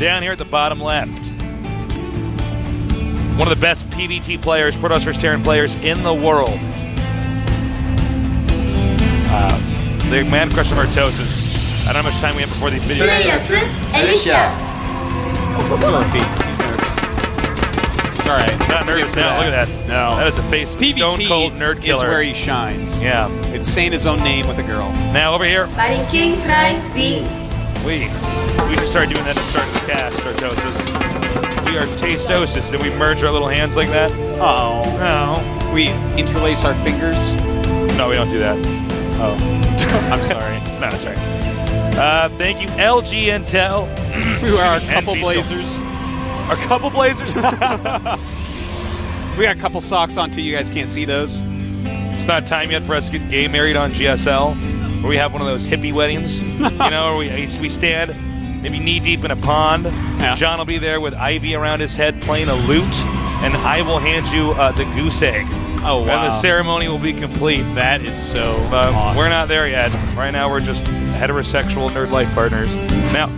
down here at the bottom left. One of the best PvT players, Protoss vs. Terran players in the world. The man crush of Ro32. I don't know how much time we have before the video. Alicia. He's a repeat. He's nervous. It's all right. Not nervous. No, look at that. No. That is a face of a stone cold nerd killer. Is where he shines. Yeah. It's saying his own name with a girl. Now over here. MarineKing Prime B. We should start doing that to start the cast, Artosis. We are Tastosis, and we merge our little hands like that. Oh. No. We interlace our fingers. No, we don't do that. Oh. I'm sorry. No, that's all right. Thank you, LG Intel. We are a couple blazers. A couple blazers? We got a couple socks on too. You guys can't see those. It's not time yet for us to get gay married on GSL, where we have one of those hippie weddings, you know, where we stand maybe knee deep in a pond. Yeah. John will be there with ivy around his head playing a lute, and I will hand you the goose egg. Oh, wow. And the ceremony will be complete. That is so awesome. We're not there yet. Right now, we're just heterosexual nerd life partners. Now,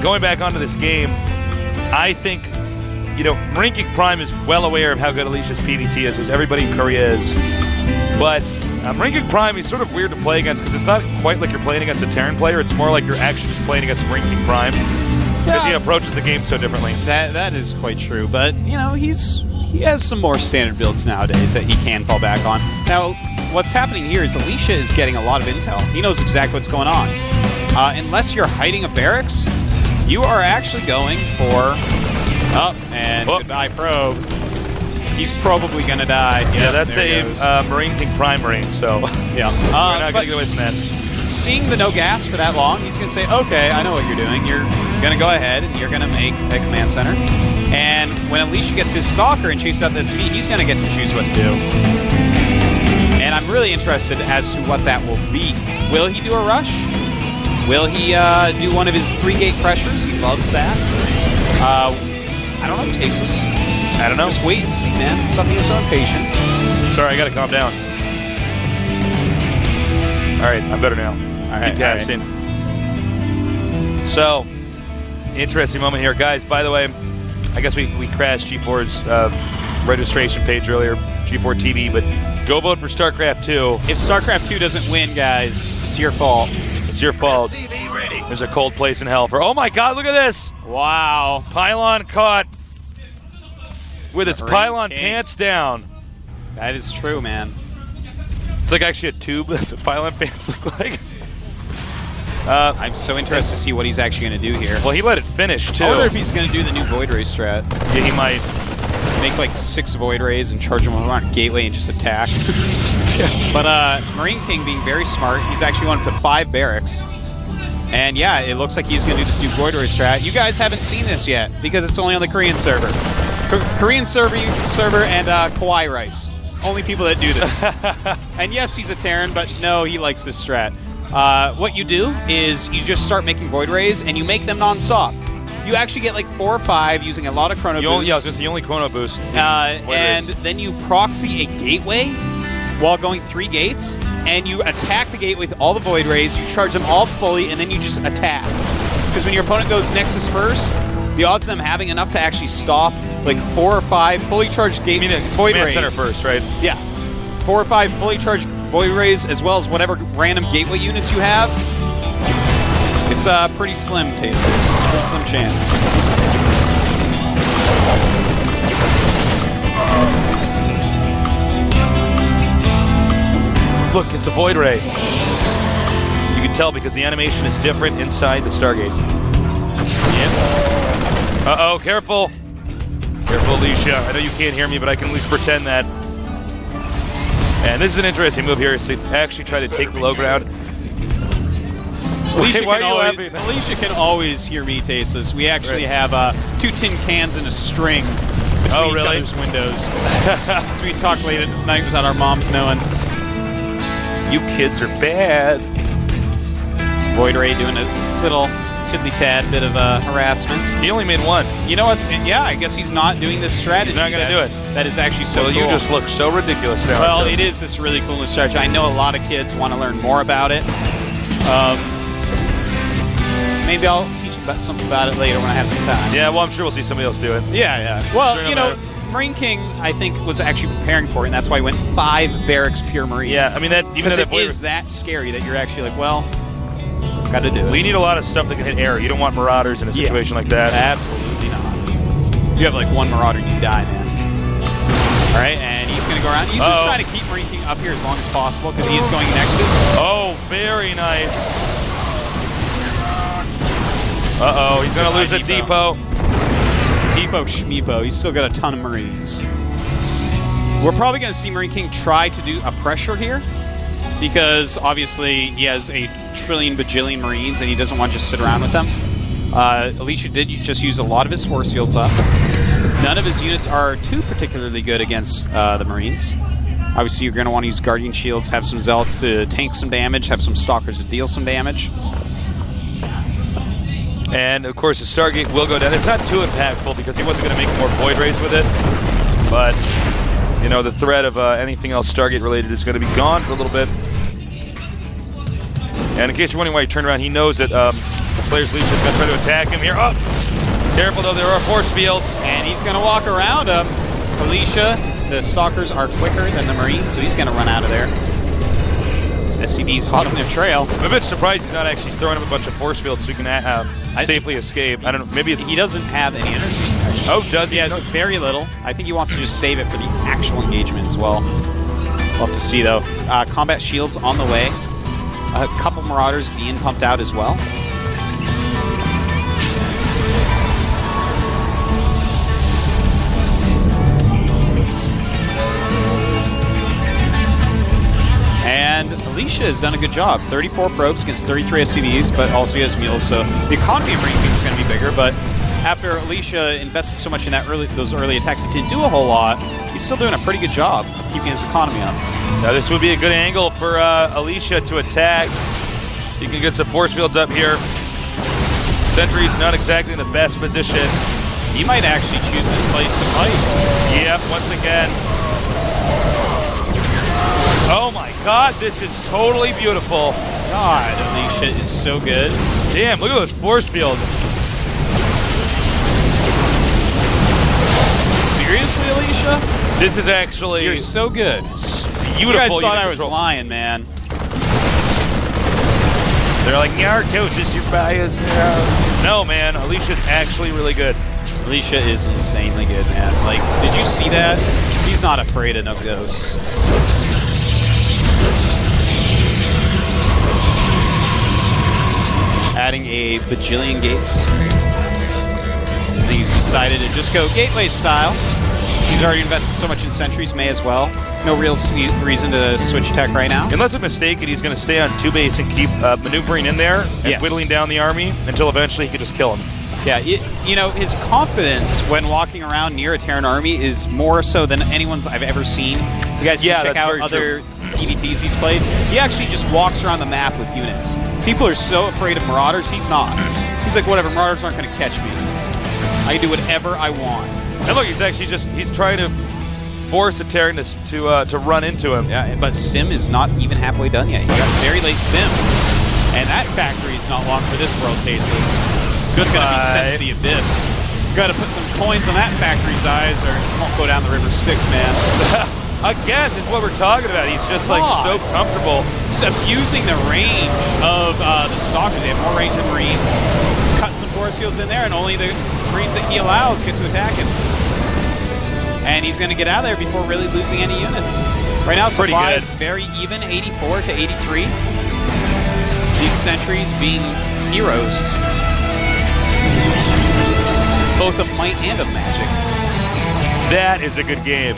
going back onto this game, I think, you know, MarineKing Prime is well aware of how good Alicia's PvT is, as everybody in Korea is. But MarineKing Prime is sort of weird to play against because it's not quite like you're playing against a Terran player. It's more like you're actually just playing against MarineKing Prime because he approaches the game so differently. That is quite true. But, you know, he has some more standard builds nowadays that he can fall back on. Now, what's happening here is Alicia is getting a lot of intel. He knows exactly what's going on. Unless you're hiding a barracks, you are actually going for... goodbye, probe. He's probably going to die. Yeah, that's a MarineKing Prime Marine, so yeah. We're not going to get away from that. Seeing the no gas for that long, he's going to say, okay, I know what you're doing. You're going to go ahead and you're going to make a command center. And when Alicia gets his stalker and chases out the SV, he's going to get to choose what to do. And I'm really interested as to what that will be. Will he do a rush? Will he do one of his 3-gate pressures? He loves that. I don't know, Tasteless. I don't know. Just wait and see, man. Something is so impatient. Sorry, I got to calm down. All right, I'm better now. All right, keep casting. Right. So, interesting moment here. Guys, by the way, I guess we crashed G4's registration page earlier, G4 TV, but go vote for StarCraft 2. If StarCraft 2 doesn't win, guys, it's your fault. It's your fault. There's a cold place in hell for... Oh my god, look at this! Wow. Pylon caught with its pylon King. pants down. That is true, man. It's like actually a tube. That's what pylon pants look like. I'm so interested to see what he's actually going to do here. Well, he let it finish, too. I wonder if he's going to do the new Void Ray strat. Yeah, he might. Make like 6 Void Rays and charge them around Gateway and just attack. But MarineKing being very smart, he's actually going to put 5 barracks. And yeah, it looks like he's going to do this new Void Ray strat. You guys haven't seen this yet because it's only on the Korean server. Korean server and Kawaii Rice. Only people that do this. And yes, he's a Terran, but no, he likes this strat. What you do is you just start making Void Rays and you make them non-stop. You actually get like 4 or 5 using a lot of chrono boosts. You only chrono boost. And then you proxy a gateway while going 3 gates, and you attack the gateway with all the Void Rays, you charge them all fully, and then you just attack. Because when your opponent goes Nexus first, the odds of them having enough to actually stop like 4 or 5 fully charged Void Rays. Center first, right? Yeah. 4 or 5 fully charged Void Rays, as well as whatever random gateway units you have. It's pretty slim, Tasteless. Pretty slim chance. Look, it's a Void Ray. You can tell because the animation is different inside the Stargate. Yep. Uh-oh, careful. Careful, Alicia. I know you can't hear me, but I can at least pretend that. And this is an interesting move here, is to actually try to take the low ground. Alicia can always hear me, Tasteless. We actually have 2 tin cans and a string between each other's windows. So we talk late at night without our moms knowing. You kids are bad. Void Ray doing a little tiddly-tad bit of harassment. He only made 1. You know what's... Yeah, I guess he's not doing this strategy. He's not going to do it. That is actually so cool. You just look so ridiculous now. Well, it is this really cool new strategy. I know a lot of kids want to learn more about it. Maybe I'll teach them about something about it later when I have some time. Yeah, well, I'm sure we'll see somebody else do it. Yeah. Well, Sure, no you know, matter. MarineKing, I think, was actually preparing for it, and that's why he went 5 barracks pure Marine. Yeah, I mean, that even Because that it is that scary that you're actually like, well, got to do it. we need a lot of stuff that can hit air. You don't want Marauders in a situation like that. Absolutely not. You have like one Marauder, you die, man. All right, and he's going to go around. He's just trying to keep MarineKing up here as long as possible because he is going Nexus. Oh, very nice. Uh-oh, he's going to lose a depot. Depot Schmeepo. He's still got a ton of Marines. We're probably going to see MarineKing try to do a pressure here because obviously he has a trillion bajillion Marines and he doesn't want to just sit around with them. Alicia did just use a lot of his force fields up. None of his units are too particularly good against the Marines. Obviously, you're going to want to use Guardian Shields, have some Zealots to tank some damage, have some Stalkers to deal some damage. And, of course, the Stargate will go down. It's not too impactful because he wasn't going to make more Void Rays with it. But, you know, the threat of anything else Stargate related is going to be gone for a little bit. And in case you're wondering why he turned around, he knows that Slayer's Leech is going to try to attack him here. Oh! Careful, though, there are force fields. And he's going to walk around him. Alicia, the Stalkers are quicker than the Marines, so he's going to run out of there. SCV's hot on their trail. I'm a bit surprised he's not actually throwing him a bunch of force fields so he can safely escape. I don't know, maybe it's... He doesn't have any energy, actually. Oh, does he? He has very little. I think he wants to just save it for the actual engagement as well. We'll have to see, though. Combat shields on the way. A couple Marauders being pumped out as well. And Alicia has done a good job. 34 probes against 33 SCVs, but also he has mules, so the economy of MarineKing is going to be bigger. But after Alicia invested so much in those early attacks, it didn't do a whole lot. He's still doing a pretty good job keeping his economy up. Now this would be a good angle for Alicia to attack. He can get some force fields up here. Sentry's not exactly in the best position. He might actually choose this place to fight. Yep, once again. Oh my god, this is totally beautiful. God, Alicia is so good. Damn, look at those force fields. Seriously, Alicia? This is actually... You're so good. Beautiful. You guys thought I was control. lying, man. They're like, Narcos, you're biased. No, man, Alicia's actually really good. Alicia is insanely good, man. Like, did you see that? He's not afraid of no ghosts. Adding a bajillion gates. I think he's decided to just go gateway style. He's already invested so much in sentries, may as well. No real reason to switch tech right now. Unless I'm mistaken, he's going to stay on 2 base and keep maneuvering in there and whittling down the army until eventually he can just kill him. Yeah, you know, his confidence when walking around near a Terran army is more so than anyone's I've ever seen. You guys can check out other EVTs he's played. He actually just walks around the map with units. People are so afraid of Marauders, he's not. He's like, whatever, Marauders aren't going to catch me. I can do whatever I want. And look, he's actually he's trying to force a Terran to run into him. Yeah, but Stim is not even halfway done yet. He got very late Stim. And that factory is not long for this world, Tasteless. Just going to be sent to the abyss. Got to put some coins on that factory's eyes or it won't go down the river Styx, man. Again, this is what we're talking about. He's just like so comfortable. Just abusing the range of the Stalkers. They have more range than Marines. Cut some force fields in there and only the Marines that he allows get to attack him. And he's going to get out of there before really losing any units. Right now, supplies very even, 84 to 83. These sentries being heroes. Both of might and of magic. That is a good game.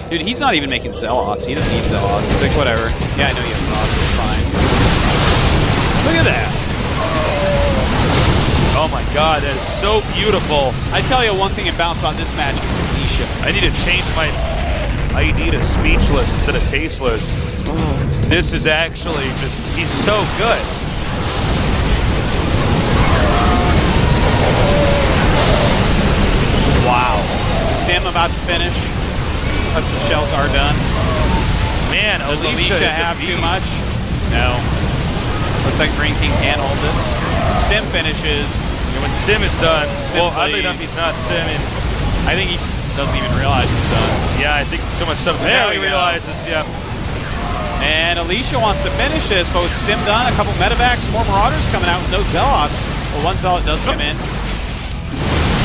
Dude, he's not even making Zealots. He doesn't need Zealots. He's like, whatever. Yeah, I know you have Zealots. It's fine. Look at that. Oh my god, that is so beautiful. I tell you one thing about this match is Alicia. I need to change my ID to speechless instead of tasteless. This is actually just, he's so good. Wow. Stim about to finish. Custom shells are done. Man, does Alicia have too much? No. Looks like MarineKing can hold this. Stim finishes. And when Stim is done, Stim oddly plays. enough, he's not stimming. I think he doesn't even realize it's done. Yeah, I think so much stuff. There Now we he go. realizes, yeah. And Alicia wants to finish this, but with Stim done, a couple medevacs, more Marauders coming out with no Zealots. Well, one Zealot does come in.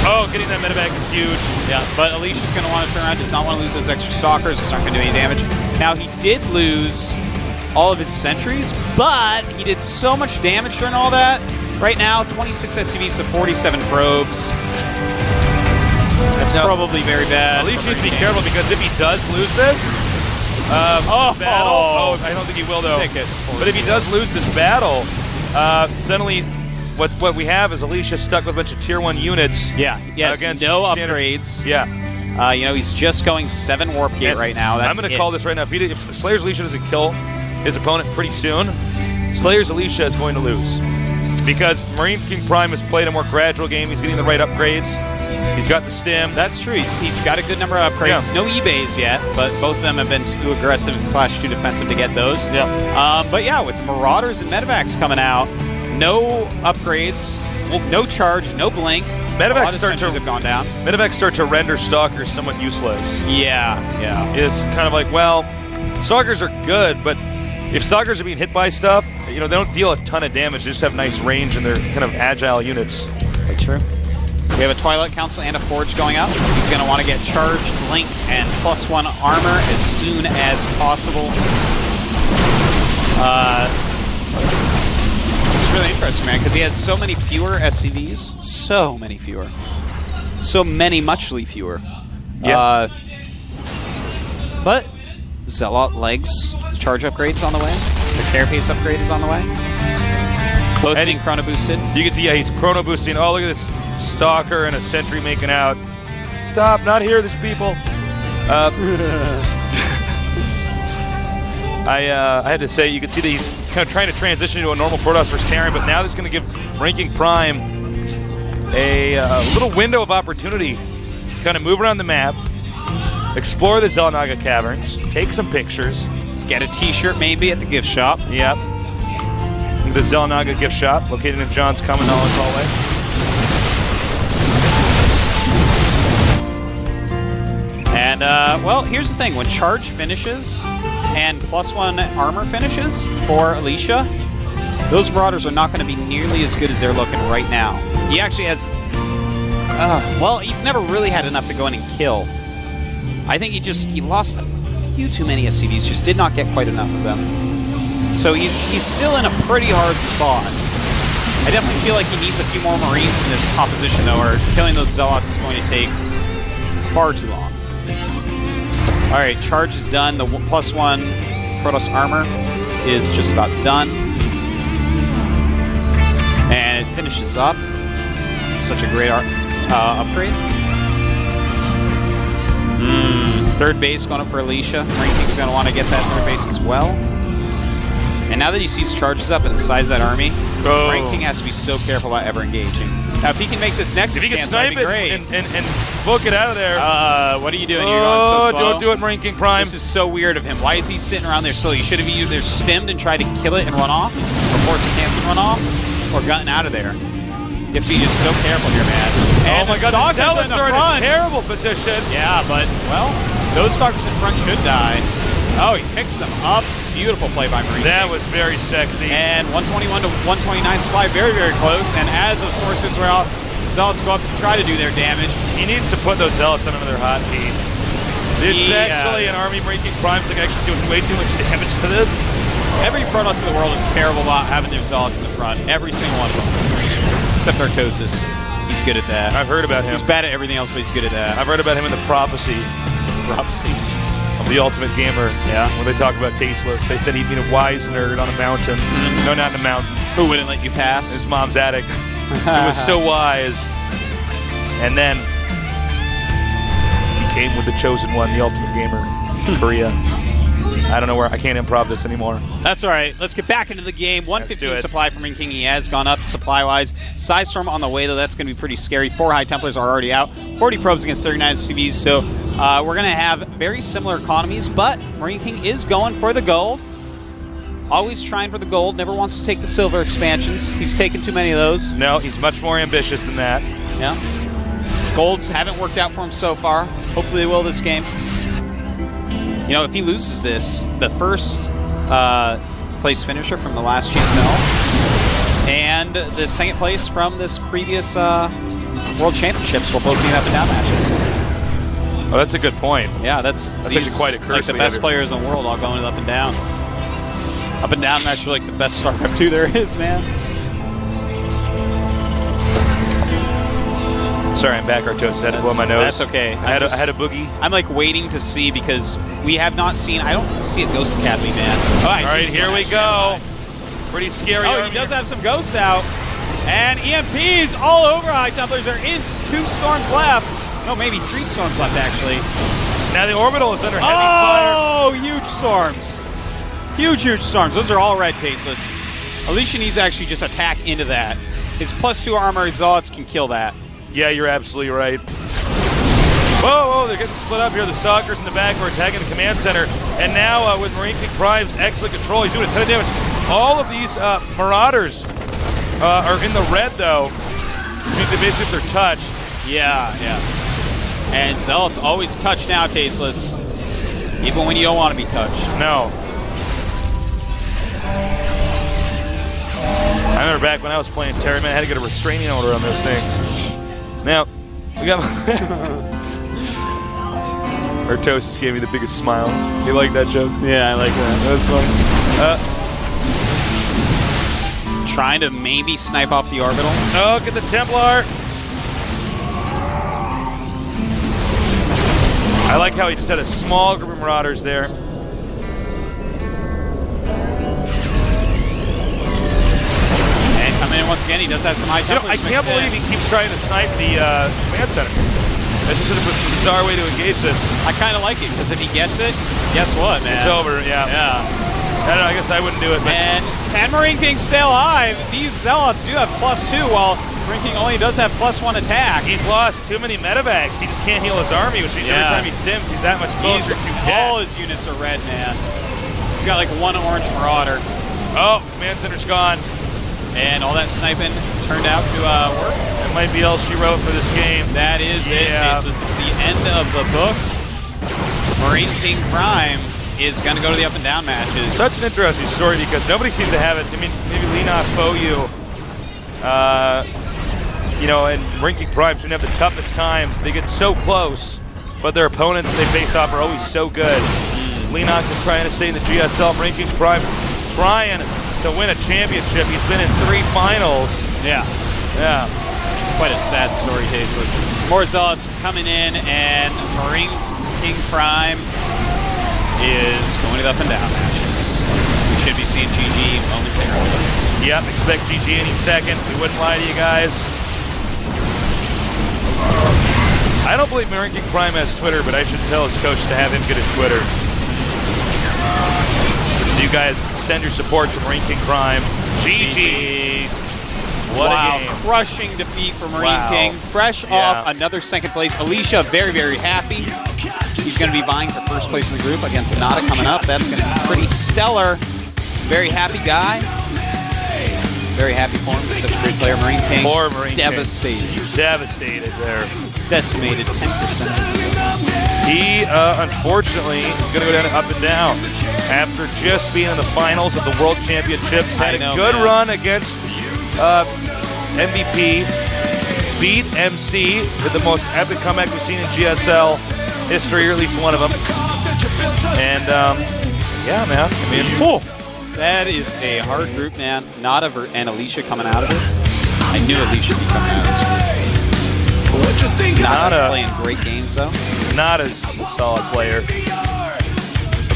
Oh, getting that medevac is huge. Yeah, but Alicia's going to want to turn around, does not want to lose those extra Stalkers, because aren't going to do any damage. Now, he did lose all of his sentries, but he did so much damage during all that. Right now, 26 SCVs to 47 probes. That's probably very bad. Alicia needs to be careful because if he does lose this battle, I don't think he will though. Sickest But if he does lose this battle, suddenly what we have is Alicia stuck with a bunch of tier 1 units. Yeah, he has against no standard- upgrades. Yeah. You know, he's just going 7 Warp Gate And right now. That's I'm going to call this right now. If Slayer's Alicia doesn't kill his opponent pretty soon, Slayer's Alicia is going to lose. Because MarineKing Prime has played a more gradual game. He's getting the right upgrades. He's got the stim. That's true. He's got a good number of upgrades. Yeah. No eBays yet, but both of them have been too aggressive / too defensive to get those. Yeah. But yeah, with the Marauders and Medevacs coming out, no upgrades, no charge, no blink. Medevacs a lot of start sentries to- have gone down. Medevacs start to render Stalkers somewhat useless. Yeah. It's kind of like, well, Stalkers are good, but if Stalkers are being hit by stuff, you know, they don't deal a ton of damage. They just have nice range and they're kind of agile units. Quite true. We have a Twilight Council and a Forge going up. He's going to want to get Charge, Blink, and +1 armor as soon as possible. This is really interesting, man, because he has so many fewer SCVs. So many fewer. So many, muchly fewer. Yeah. But Zealot legs, the charge upgrade's on the way. The Carapace upgrade is on the way. Both And being chrono boosted. You can see, yeah, he's chrono boosting. Oh, look at this Stalker and a Sentry making out. Stop, not here, there's people. I had to say, you can see that he's kind of trying to transition to a normal Protoss versus Terran, but now this is going to give MarineKing Prime a little window of opportunity to kind of move around the map, explore the Xel'Naga caverns, take some pictures. Get a t-shirt maybe at the gift shop. Yep. The Xel'Naga gift shop, located in John's Common Knowledge Hallway. And, well, here's the thing. When Charge finishes and +1 armor finishes for Alicia, those Marauders are not going to be nearly as good as they're looking right now. He actually has... well, he's never really had enough to go in and kill. I think he lost a few too many SCVs, just did not get quite enough of them. So he's still in a pretty hard spot. I definitely feel like he needs a few more Marines in this composition, though, or killing those Zealots is going to take far too long. All right, Charge is done. The +1 Protoss armor is just about done. And it finishes up. Such a great upgrade. Third base going up for Alicia. MarineKing's going to want to get that third base as well. And now that he sees Charges up and the size of that army, MarineKing has to be so careful about ever engaging. Now, if he can make this Nexus If he can cancel, that'd snipe be it great. and book it out of there. What are you doing? You're going so slow. Don't do it, MarineKing Prime. This is so weird of him. Why is he sitting around there slow? You should have either stemmed and tried to kill it and run off, or force a cancel and run off, or gotten out of there. You have to be just so careful here, man. And oh my god, the Stalkers Zealots in the are in front. a terrible position. Yeah, but, well, those Stalkers in front should die. Oh, he picks them up. Beautiful play by MarineKing. That was very sexy. And 121 to 129 supply, very, very close. And as those forces are out, the Zealots go up to try to do their damage. He needs to put those Zealots on another hot heat. This is actually an army MarineKing Prime's like actually doing way too much damage to this. Every Protoss in the world is terrible about having their Zealots in the front. Every single one of them. Except Artosis. He's good at that. I've heard about him. He's bad at everything else, but he's good at that. I've heard about him in the prophecy of the Ultimate Gamer. Yeah. When they talk about tasteless, they said he'd be a wise nerd on a mountain. No, not in a mountain. Who wouldn't let you pass? His mom's attic. He was so wise. And then he came with the chosen one, the Ultimate Gamer, Korea. I don't know where. I can't improv this anymore. That's all right. Let's get back into the game. 115 it. supply from MarineKing. He has gone up supply-wise. Psystorm on the way, though. That's going to be pretty scary. 4 High Templars are already out. 40 probes against 39 CVs. So we're going to have very similar economies, but MarineKing is going for the gold. always trying for the gold, never wants to take the silver expansions. He's taken too many of those. No, he's much more ambitious than that. Yeah. Golds haven't worked out for him so far. Hopefully they will this game. You know, if he loses this, the first place finisher from the last GSL and the second place from this previous World Championships will both be in up and down matches. Oh, that's a good point. Yeah, that's actually quite a curse. Like the best players in the world all going up and down. Up and down match are like the best StarCraft 2 there is, man. Sorry, I'm back. Artosis had to blow my nose. That's okay. I had a boogie. I'm like waiting to see because we have not seen. I don't see a Ghost Academy, man. All right, here we go. Pretty scary. Oh, he does have some ghosts out. And EMPs all over High Templars. There is 2 storms left. No, maybe 3 storms left, actually. Now the orbital is under heavy fire. Oh, huge storms. Huge storms. Those are all red, Tasteless. Alicia needs to actually just attack into that. His +2 armor Zealots can kill that. Yeah, you're absolutely right. Whoa, they're getting split up here. The Stalkers in the back are attacking the command center. And now with MarineKing Prime's excellent control, he's doing a ton of damage. All of these Marauders are in the red, though. Which means that basically if they're touched. Yeah. And Zealots always touch now, Tasteless. Even when you don't want to be touched. No. I remember back when I was playing Terry, man, I had to get a restraining order on those things. Now, we got Artosis gave me the biggest smile. You like that joke? Yeah, I like that. That was fun. Trying to maybe snipe off the orbital. Oh, get the Templar. I like how he just had a small group of Marauders there. Coming in once again, he does have some high temperatures. I can't believe he keeps trying to snipe the command center. That's just a bizarre way to engage this. I kind of like it, because if he gets it, guess what, man? It's over, yeah. Yeah. I don't know, I guess I wouldn't do it. But And can MarineKing stay alive? These Zealots do have +2, while MarineKing only does have +1 attack. he's lost too many medevacs. He just can't heal his army, which means every time he stims, he's that much closer to death. All his units are red, man. He's got like 1 orange Marauder. Oh, command center's gone. And all that sniping turned out to work. That might be all she wrote for this game. That is it, Tasteless. It's the end of the book. MarineKing Prime is going to go to the up and down matches. Such an interesting story because nobody seems to have it. I mean, maybe Lena Foyu, and MarineKing Prime seem to have the toughest times. They get so close, but their opponents they face off are always so good. Lena is trying to stay in the GSL. MarineKing Prime trying to win a championship. He's been in 3 finals. Yeah. It's quite a sad story, Tasteless. More Zealots coming in, and MarineKing Prime is going to the up and down matches. We should be seeing GG momentarily. Yep, expect GG any second. We wouldn't lie to you guys. I don't believe MarineKing Prime has Twitter, but I should tell his coach to have him get a Twitter. You guys send your support to MarineKing Prime. GG. What a game. Crushing defeat for MarineKing. Fresh off another second place. Alicia very, very happy. He's going to be vying for first place in the group against Nada coming up. That's going to be pretty stellar. Very happy guy. Very happy for him. Such a great player. MarineKing. Poor MarineKing. Devastated. Devastated there. Decimated 10%. He, unfortunately, is going to go down to up and down. After just being in the finals of the World Championships, had a good run against MVP, beat MC with the most epic comeback we've seen in GSL history, or at least one of them. And, yeah, man. I mean, that is a hard group, man. Nada and Alicia coming out of it. I knew Alicia would be coming out of this group. Nada playing great games, though. Nada's a solid player.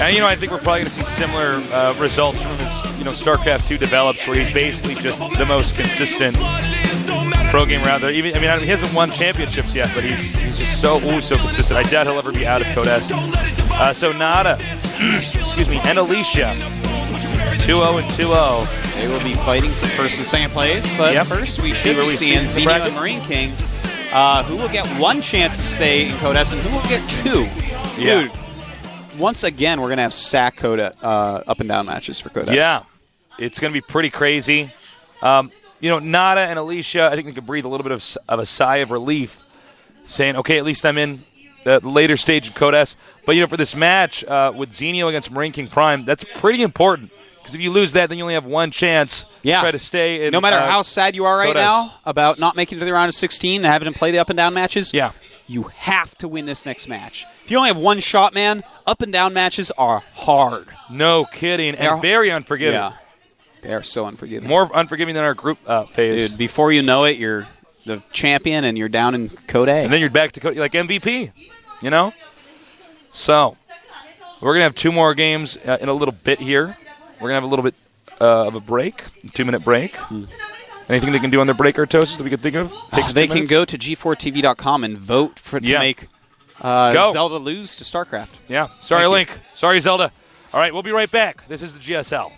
And, I think we're probably going to see similar results from his, StarCraft 2 develops, where he's basically just the most consistent pro gamer out there. He hasn't won championships yet, but he's just so consistent. I doubt he'll ever be out of Code S. So Nada, excuse me, and Alicia, 2-0 and 2-0. They will be fighting for first and second place, but first we should be seeing Zeno and MarineKing, who will get 1 chance to stay in Code S, and who will get 2. Yeah. Dude, once again, we're going to have stack Code up and down matches for Code S. Yeah. It's going to be pretty crazy. Nada and Alicia, I think they could breathe a little bit of a sigh of relief, saying, okay, at least I'm in the later stage of Code S. But, for this match with Xenio against MarineKing Prime, that's pretty important. Because if you lose that, then you only have one chance to try to stay in. No matter how sad you are right Code S. now about not making it to the round of 16 and having to play the up and down matches, you have to win this next match. If you only have one shot, man, up and down matches are hard. No kidding. And very unforgiving. Yeah. They are so unforgiving. More unforgiving than our group phase. Dude, before you know it, you're the champion and you're down in Code A. And then you're back to Code, like MVP, So, we're going to have 2 more games in a little bit here. We're going to have a little bit of a break, a 2-minute break. Anything they can do on their break or toast that we could think of? They can go to g4tv.com and vote to make Zelda lose to StarCraft. Yeah. Sorry, Link. Sorry, Zelda. All right, we'll be right back. This is the GSL.